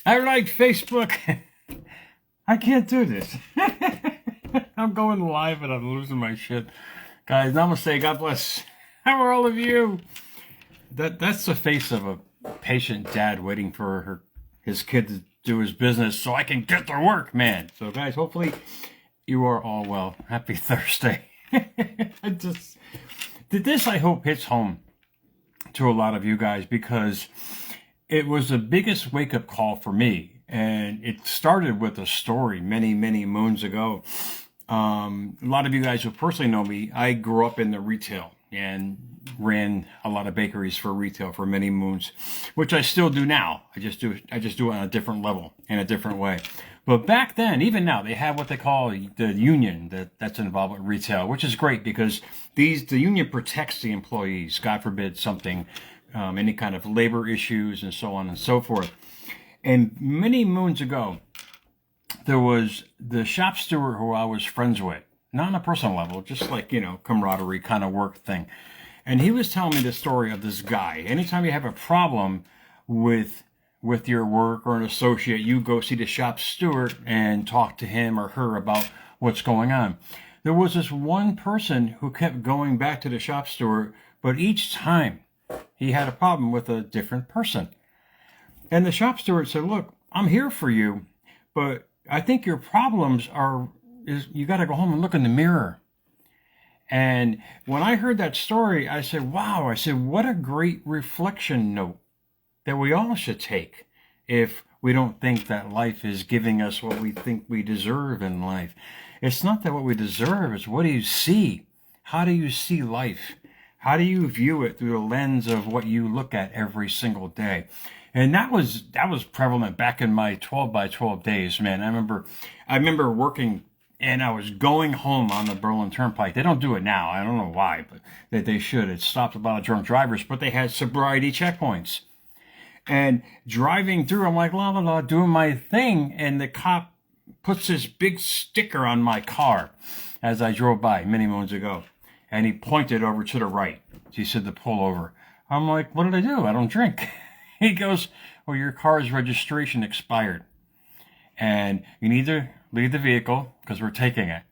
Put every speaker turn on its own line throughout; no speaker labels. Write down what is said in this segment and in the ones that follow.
I like Facebook. I can't do this. I'm going live and I'm losing my shit. Guys, namaste. God bless. How are all of you? That's the face of a patient dad waiting for his kid to do his business so I can get to work, man. So guys, hopefully you are all well. Happy Thursday. I just this I hope hits home to a lot of you guys because it was the biggest wake-up call for me, and it started with a story many moons ago. A lot of you guys who personally know me, I grew up in the retail and ran a lot of bakeries for retail for many moons, which I still do now. I just do it on a different level, in a different way. But back then, even now, they have what they call the union that's involved with retail, which is great because the union protects the employees. God forbid something, any kind of labor issues and so on and so forth. And many moons ago, there was the shop steward who I was friends with, not on a personal level, just like, camaraderie kind of work thing. And he was telling me the story of this guy. Anytime you have a problem with your work or an associate, you go see the shop steward and talk to him or her about what's going on. There was this one person who kept going back to the shop steward, but each time he had a problem with a different person. And the shop steward said, look, I'm here for you, but I think your problems is you got to go home and look in the mirror. And when I heard that story, I said, wow, what a great reflection note that we all should take if we don't think that life is giving us what we think we deserve in life. It's not that what we deserve, it's what do you see? How do you see life? How do you view it through the lens of what you look at every single day? And that was prevalent back in my 12 by 12 days, man. I remember working and I was going home on the Berlin Turnpike. They don't do it now. I don't know why, but they should. It stopped a lot of drunk drivers, but they had sobriety checkpoints. And driving through, I'm like, la, la, la, doing my thing. And the cop puts this big sticker on my car as I drove by many moons ago. And he pointed over to the right. He said to pull over. I'm like, what did I do? I don't drink. He goes, well, your car's registration expired. And you need to leave the vehicle because we're taking it.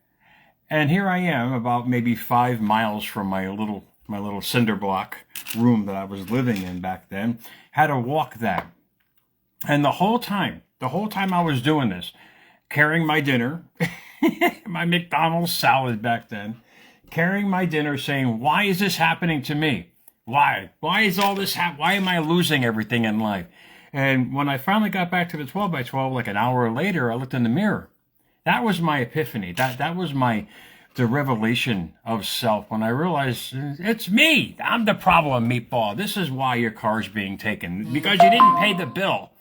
And here I am about maybe 5 miles from my little cinder block room that I was living in back then. Had to walk that. And the whole time I was doing this, carrying my dinner, my McDonald's salad back then, carrying my dinner saying, why is this happening to me? Why? Why is all this why am I losing everything in life? And when I finally got back to the 12 by 12, like an hour later, I looked in the mirror. That was my epiphany. That was the revelation of self when I realized it's me. I'm the problem, meatball. This is why your car's being taken, because you didn't pay the bill.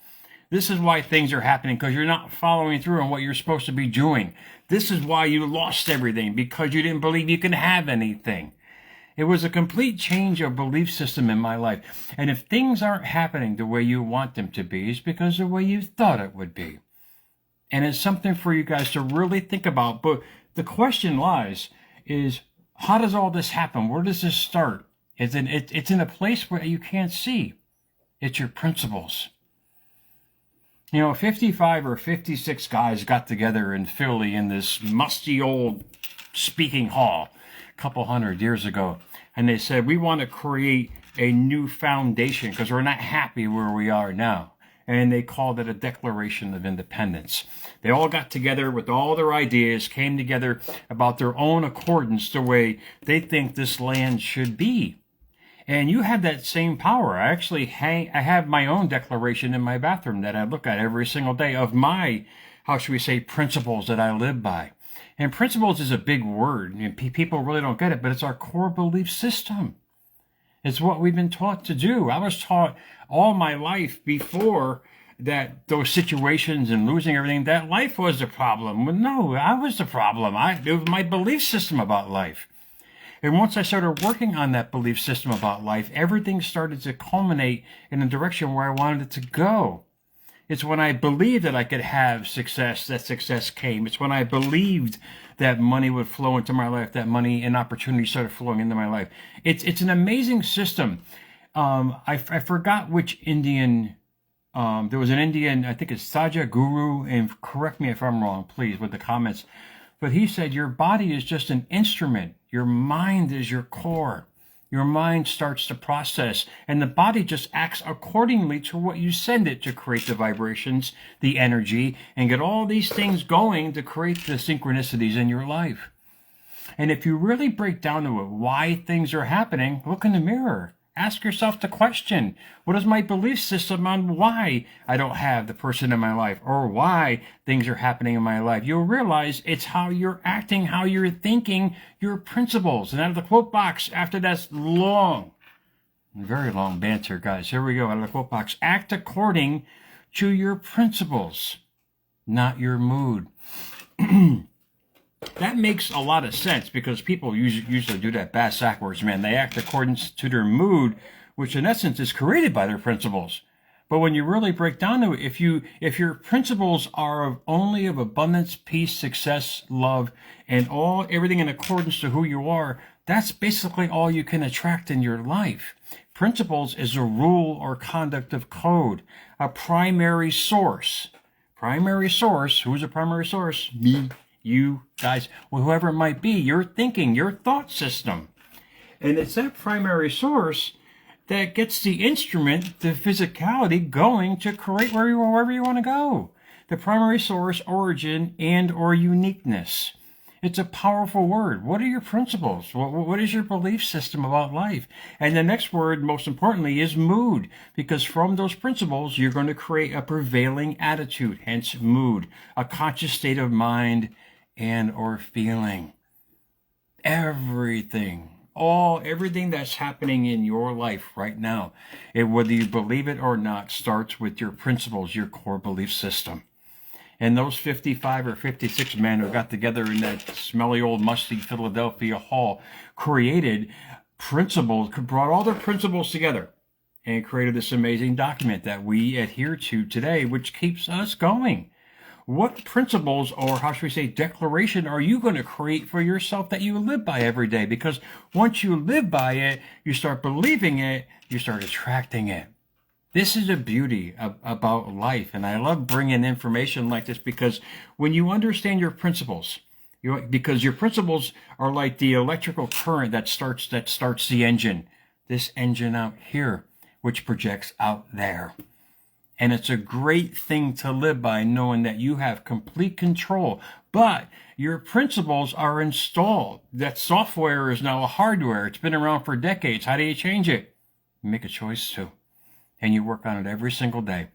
This is why things are happening, because you're not following through on what you're supposed to be doing. This is why you lost everything, because you didn't believe you can have anything. It was a complete change of belief system in my life. And if things aren't happening the way you want them to be, it's because the way you thought it would be. And it's something for you guys to really think about. But the question lies is, how does all this happen? Where does this start? It's in a place where you can't see. It's your principles. 55 or 56 guys got together in Philly in this musty old speaking hall a couple 100 years ago. And they said, we want to create a new foundation because we're not happy where we are now. And they called it a Declaration of Independence. They all got together with all their ideas, came together about their own accordance, the way they think this land should be. And you have that same power. I have my own declaration in my bathroom that I look at every single day of my, how should we say, principles that I live by. And principles is a big word. People really don't get it, but it's our core belief system. It's what we've been taught to do. I was taught all my life before that those situations and losing everything, that life was the problem. Well, no, I was the problem. It was my belief system about life. And once I started working on that belief system about life, everything started to culminate in the direction where I wanted it to go. It's when I believed that I could have success, that success came. It's when I believed that money would flow into my life, that money and opportunity started flowing into my life. It's an amazing system. I forgot which Indian there was an Indian, I think it's Saja Guru, and correct me if I'm wrong, please, with the comments. But he said your body is just an instrument. Your mind is your core. Your mind starts to process, and the body just acts accordingly to what you send it to create the vibrations, the energy, and get all these things going to create the synchronicities in your life. And if you really break down to it, why things are happening, look in the mirror. Ask yourself the question, what is my belief system on why I don't have the person in my life or why things are happening in my life? You'll realize it's how you're acting, how you're thinking, your principles. And out of the quote box, after that's long, very long banter, guys. Here we go. Out of the quote box, act according to your principles, not your mood. That makes a lot of sense because people usually do that backwards, man. They act according to their mood, which in essence is created by their principles. But when you really break down to it, if your principles are only of abundance, peace, success, love, and everything in accordance to who you are, that's basically all you can attract in your life. Principles is a rule or conduct of code, a primary source. Primary source, who's a primary source? Me. You guys, well, whoever it might be, your thinking, your thought system. And it's that primary source that gets the instrument, the physicality, going to create wherever you want to go. The primary source, origin, and or uniqueness. It's a powerful word. What are your principles? What is your belief system about life? And the next word, most importantly, is mood. Because from those principles, you're going to create a prevailing attitude, hence mood, a conscious state of mind, and or feeling. Everything that's happening in your life right now, whether you believe it or not, starts with your principles, your core belief system. And those 55 or 56 men who got together in that smelly old musty Philadelphia hall created principles, brought all their principles together and created this amazing document that we adhere to today, which keeps us going. What principles, or how should we say, declaration, are you going to create for yourself that you live by every day? Because once you live by it, you start believing it, you start attracting it. This is the beauty about life, and I love bringing information like this because when you understand your principles, because your principles are like the electrical current that starts the engine, this engine out here, which projects out there. And it's a great thing to live by, knowing that you have complete control. But your principles are installed. That software is now a hardware. It's been around for decades. How do you change it? You make a choice to. And you work on it every single day.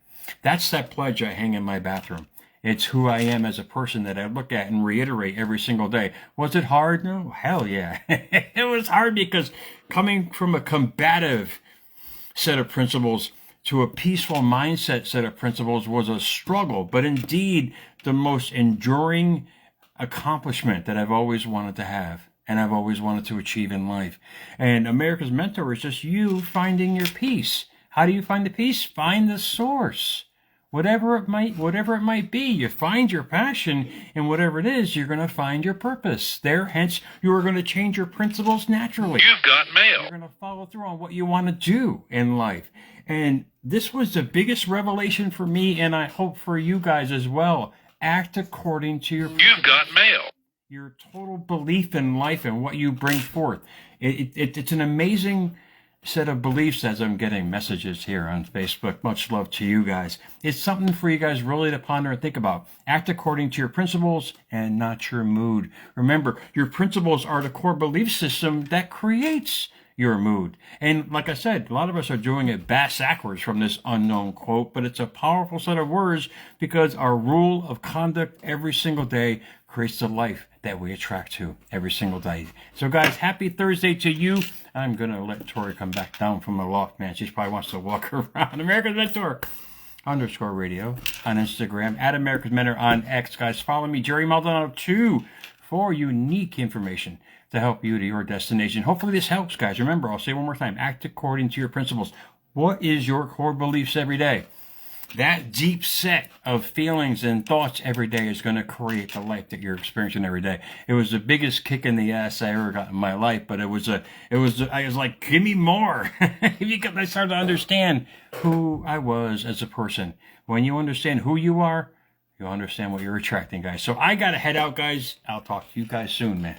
That's that pledge I hang in my bathroom. It's who I am as a person that I look at and reiterate every single day. Was it hard? No, hell yeah. It was hard because coming from a combative set of principles to a peaceful mindset set of principles was a struggle, but indeed the most enduring accomplishment that I've always wanted to have and I've always wanted to achieve in life. And America's Mentor is just you finding your peace. How do you find the peace? Find the source. Whatever it might be, you find your passion, and whatever it is, you're going to find your purpose. Hence, you are going to change your principles naturally.
You've got mail.
You're going to follow through on what you want to do in life. And this was the biggest revelation for me, and I hope for you guys as well. Act according to your principles.
You've got mail.
Your total belief in life and what you bring forth. It's an amazing set of beliefs as I'm getting messages here on Facebook. Much love to you guys. It's something for you guys really to ponder and think about. Act according to your principles and not your mood. Remember, your principles are the core belief system that creates your mood. And like I said, a lot of us are doing it backwards from this unknown quote, but it's a powerful set of words because our rule of conduct every single day creates the life that we attract to every single day. So guys, happy Thursday to you. I'm going to let Tori come back down from the loft, man. She probably wants to walk around. America's Mentor _radio on Instagram, at America's Mentor on X. Guys, follow me, Jerry Maldonado 2, for unique information to help you to your destination. Hopefully this helps, guys. Remember, I'll say one more time, act according to your principles. What is your core beliefs every day? that deep set of feelings and thoughts every day is going to create the life that you're experiencing every day. It was the biggest kick in the ass I ever got in my life, but I was like, give me more. Because I started to understand who I was as a person. When you understand who you are, you'll understand what you're attracting, guys. So I got to head out, guys. I'll talk to you guys soon, man.